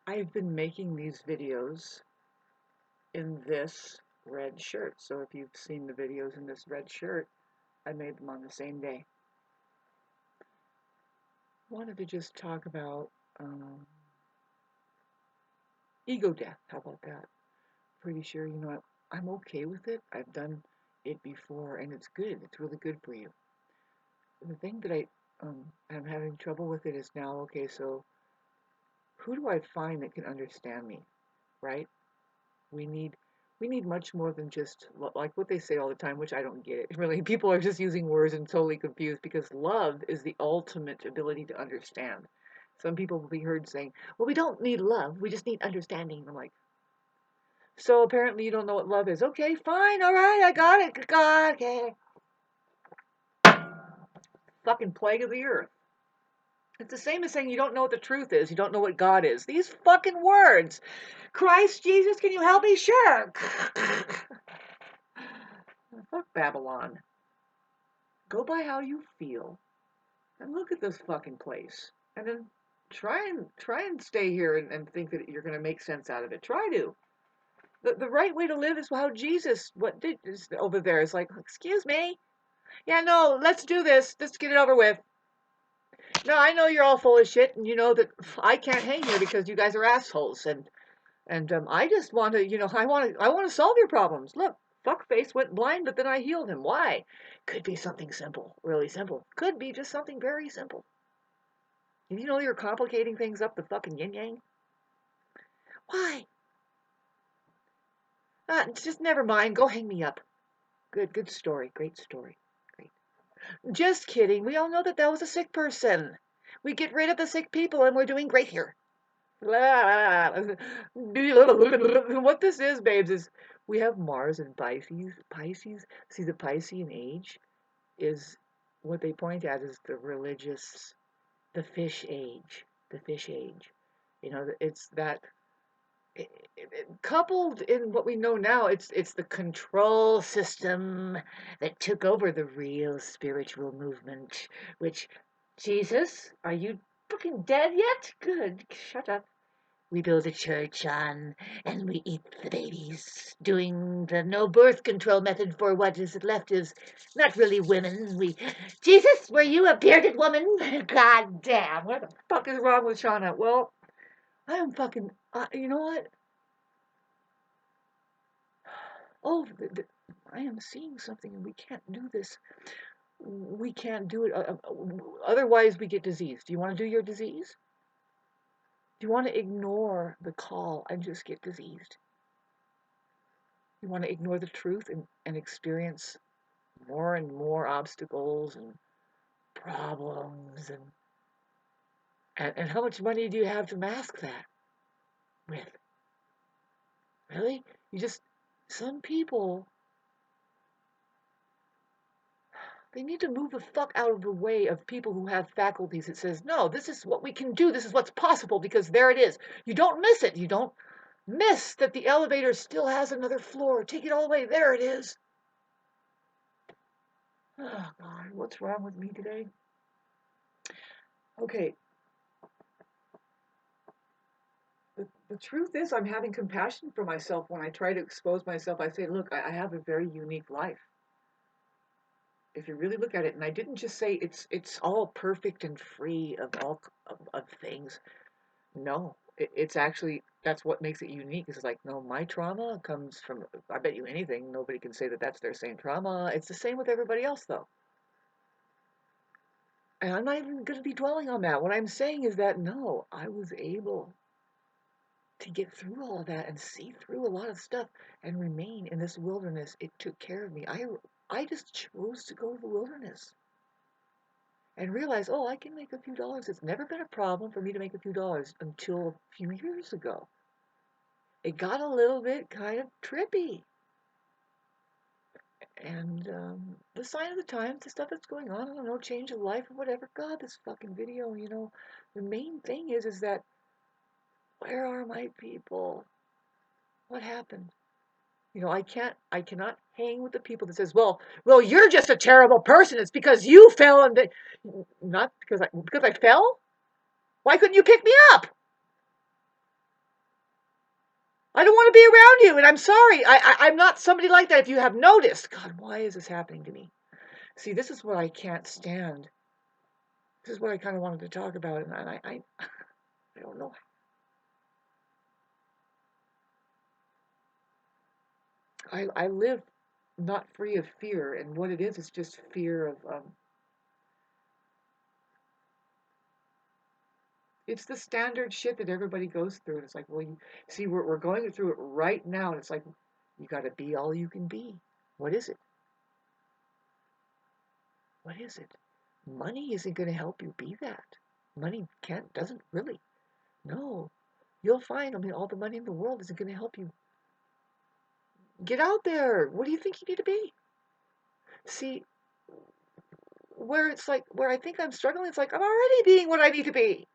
I've been making these videos in this red shirt. So if you've seen the videos in this red shirt, I made them on the same day. Wanted to just talk about ego death. How about that? Pretty sure, I'm okay with it. I've done it before and it's good. It's really good for you. The thing that I'm having trouble with it is now, okay, so who do I find that can understand me, right? We need we need much more than just like what they say all the time, which I don't get it. Really, people are just using words and totally confused because love is the ultimate ability to understand. Some people will be heard saying, "Well, we don't need love, we just need understanding." I'm like, so apparently you don't know what love is. Okay, fine, all right, I got it. God, okay. Fucking plague of the earth. It's the same as saying you don't know what the truth is. You don't know what God is. These fucking words. Christ Jesus, can you help me? Sure. Fuck Babylon. Go by how you feel and look at this fucking place. And then try and stay here and think that you're gonna make sense out of it. Try to. The right way to live is how Jesus what did is over there is like, excuse me. Yeah, no, let's do this. Let's get it over with. No, I know you're all full of shit, and you know that I can't hang here because you guys are assholes, and I just want to, I want to solve your problems. Look, fuckface went blind, but then I healed him. Why? Could be something simple, really simple. Could be just something very simple. And you know you're complicating things up the fucking yin yang. Why? Just never mind. Go hang me up. Good story. Great story. Great. Just kidding. We all know that was a sick person. We get rid of the sick people, and we're doing great here. What this is, babes, is we have Mars and Pisces. Pisces, see the Piscean age is what they point at is the religious, the fish age, the fish age. It's that coupled in what we know now. It's the control system that took over the real spiritual movement. Which, Jesus, are you fucking dead yet? Good, shut up. We build a church on, and we eat the babies, doing the no birth control method for what is left is not really women. Jesus, were you a bearded woman? God damn, what the fuck is wrong with Shauna? Well, I am fucking, you know what? Oh, I am seeing something, and we can't do this. We can't do it. Otherwise, we get disease. Do you want to do your disease? Do you want to ignore the call and just get diseased? You want to ignore the truth and experience more and more obstacles and problems and how much money do you have to mask that with? Really? Some people, they need to move the fuck out of the way of people who have faculties that says, no, this is what we can do, this is what's possible, because there it is. You don't miss it. You don't miss that the elevator still has another floor. Take it all the way. There it is. Oh, God, what's wrong with me today? Okay. The truth is, I'm having compassion for myself when I try to expose myself. I say, look, I have a very unique life. If you really look at it, and I didn't just say it's all perfect and free of all of things. No, it's actually that's what makes it unique. It's like, no, my trauma comes from. I bet you anything, nobody can say that that's their same trauma. It's the same with everybody else, though. And I'm not even going to be dwelling on that. What I'm saying is that no, I was able to get through all of that and see through a lot of stuff and remain in this wilderness. It took care of me. I just chose to go to the wilderness and realize, oh, I can make a few dollars. It's never been a problem for me to make a few dollars until a few years ago. It got a little bit kind of trippy. And the sign of the times, the stuff that's going on, I don't know, change of life or whatever. God, this fucking video, the main thing is that where are my people? What happened? I cannot hang with the people that says, well, you're just a terrible person. It's because you fell and not because I fell. Why couldn't you pick me up? I don't want to be around you, and I'm sorry. I'm not somebody like that. If you have noticed, God, why is this happening to me? See, this is what I can't stand. This is what I kind of wanted to talk about, and I don't know. I live not free of fear, and what it is just fear of. It's the standard shit that everybody goes through, and it's like, well, you see, we're going through it right now, and it's like, you got to be all you can be. What is it? What is it? Money isn't going to help you be that. Money doesn't really. No. You'll find, I mean, all the money in the world isn't going to help you. Get out there. What do you think you need to be? See, where it's like, where I think I'm struggling, it's like, I'm already being what I need to be.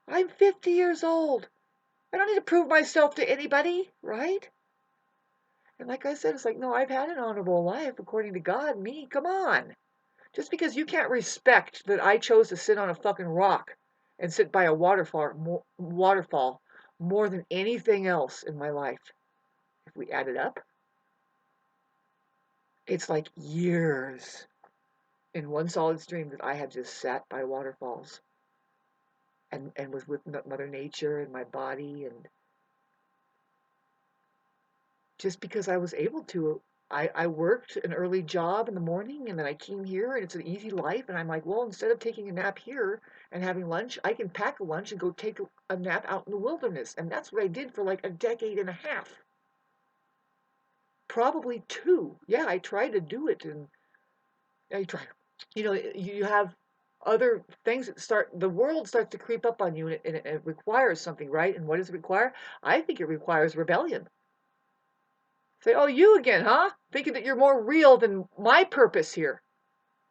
I'm 50 years old. I don't need to prove myself to anybody, right? And like I said, it's like, no, I've had an honorable life according to God. Me, come on. Just because you can't respect that I chose to sit on a fucking rock and sit by a waterfall more than anything else in my life, if we add it up, it's like years in one solid stream that I had just sat by waterfalls and was with Mother Nature and my body. And just because I was able to, I worked an early job in the morning, and then I came here, and it's an easy life. And I'm like, well, instead of taking a nap here and having lunch, I can pack a lunch and go take a nap out in the wilderness. And that's what I did for like a decade and a half. Probably two. Yeah, I tried to do it, and I tried. You have other things that the world starts to creep up on you, and it requires something, right? And what does it require? I think it requires rebellion. Say, oh, you again, huh? Thinking that you're more real than my purpose here.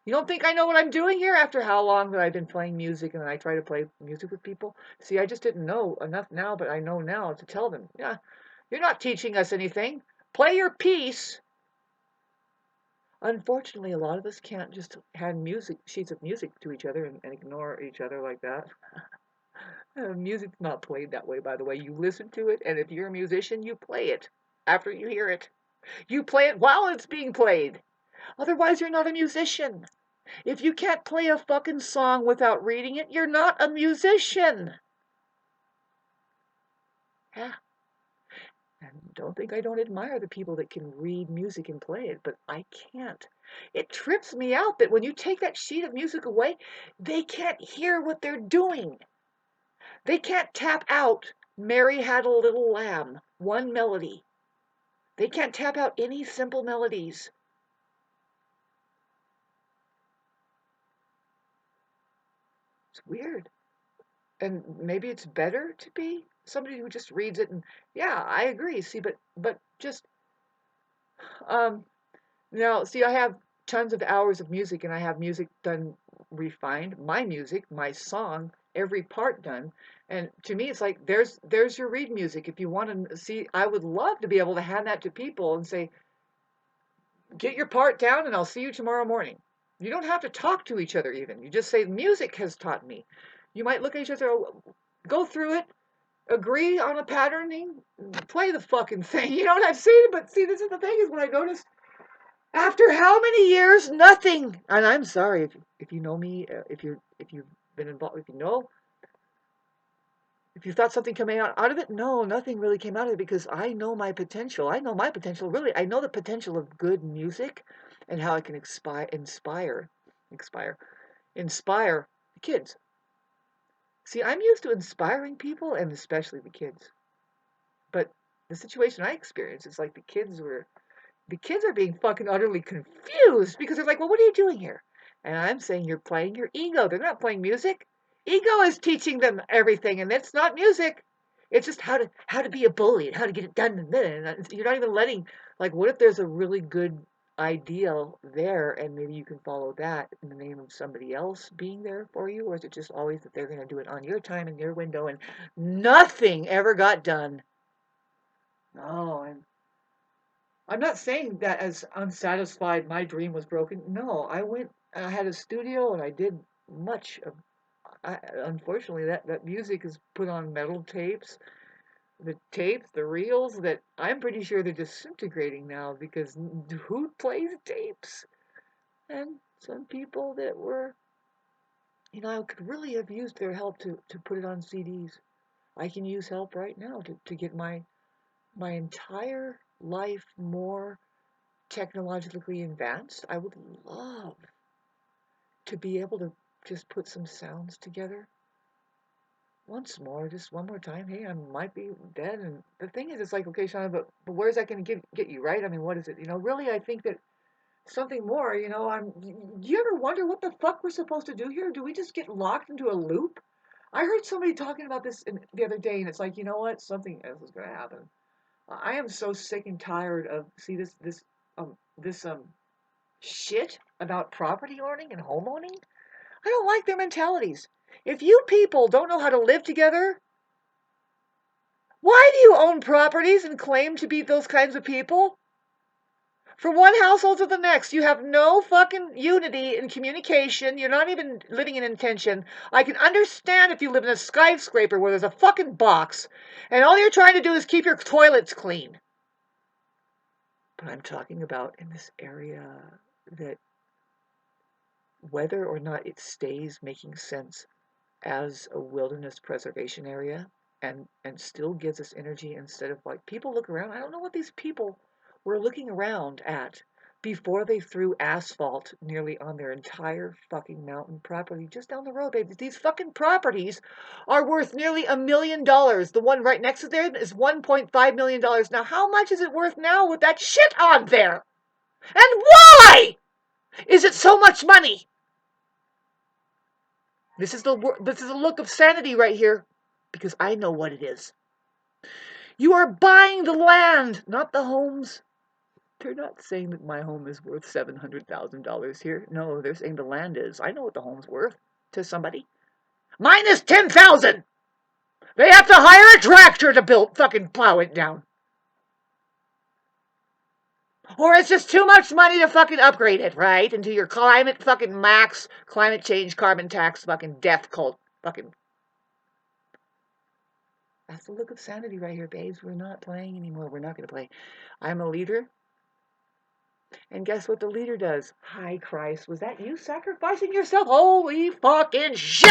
You don't think I know what I'm doing here after how long that I've been playing music, and then I try to play music with people? See, I just didn't know enough now, but I know now to tell them, yeah, you're not teaching us anything. Play your piece. Unfortunately, a lot of us can't just hand sheets of music to each other and ignore each other like that. Music's not played that way, by the way. You listen to it, and if you're a musician, you play it after you hear it. You play it while it's being played. Otherwise, you're not a musician. If you can't play a fucking song without reading it, you're not a musician. Yeah. And don't think I don't admire the people that can read music and play it, but I can't. It trips me out that when you take that sheet of music away, they can't hear what they're doing. They can't tap out Mary Had a Little Lamb, one melody. They can't tap out any simple melodies. It's weird. And maybe it's better to be somebody who just reads it, and yeah, I agree. See, but just um now, see, I have tons of hours of music, and I have music done refined, my music, my song, every part done. And to me, it's like there's your read music. If you want to see, I would love to be able to hand that to people and say, get your part down, and I'll see you tomorrow morning. You don't have to talk to each other even. You just say, music has taught me. You might look at each other, go through it, agree on a patterning, play the fucking thing. You know what I've seen? But see, this is the thing, is when I notice after how many years, nothing. And I'm sorry if you know me, if you've been involved, if you thought something coming out of it, no, nothing really came out of it, because I know my potential. I know my potential, really. I know the potential of good music and how it can inspire the kids. See, I'm used to inspiring people, and especially the kids. But the situation I experienced is like the kids are being fucking utterly confused, because they're like, well, what are you doing here? And I'm saying, you're playing your ego. They're not playing music. Ego is teaching them everything, and it's not music. It's just how to be a bully and how to get it done. And you're not even letting, like, what if there's a really good ideal there, and maybe you can follow that in the name of somebody else being there for you? Or is it just always that they're going to do it on your time and your window, and nothing ever got done? No, and I'm not saying that as unsatisfied my dream was broken. No, I had a studio, and I did much of, unfortunately, that music is put on metal tapes, The tapes, the reels that I'm pretty sure they're disintegrating now because who plays tapes? And some people that were, I could really have used their help to put it on CDs. I can use help right now to get my entire life more technologically advanced. I would love to be able to just put some sounds together once more, just one more time. Hey, I might be dead, and the thing is, it's like, okay, Shauna, but where's that going to get you, right? I mean, what is it? Really, I think that something more. Do you ever wonder what the fuck we're supposed to do here? Do we just get locked into a loop? I heard somebody talking about this the other day, and it's like, you know what? Something else is going to happen. I am so sick and tired of this shit about property owning and home owning. I don't like their mentalities. If you people don't know how to live together, why do you own properties and claim to be those kinds of people? From one household to the next, you have no fucking unity in communication. You're not even living in intention. I can understand if you live in a skyscraper where there's a fucking box and all you're trying to do is keep your toilets clean. But I'm talking about in this area that whether or not it stays making sense as a wilderness preservation area and still gives us energy instead of like people look around. I don't know what these people were looking around at before they threw asphalt nearly on their entire fucking mountain property just down the road, baby. These fucking properties are worth nearly $1 million. The one right next to there is $1.5 million. Now, how much is it worth now with that shit on there? And why is it so much money? This is the look of sanity right here, because I know what it is. You are buying the land, not the homes. They're not saying that my home is worth $700,000 here. No, they're saying the land is. I know what the home's worth to somebody. Mine is $10,000. They have to hire a tractor to fucking plow it down. Or it's just too much money to fucking upgrade it, right? Into your climate fucking max, climate change, carbon tax, fucking death cult, fucking. That's the look of sanity right here, babes. We're not playing anymore. We're not going to play. I'm a leader. And guess what the leader does? Hi, Christ. Was that you sacrificing yourself? Holy fucking shit!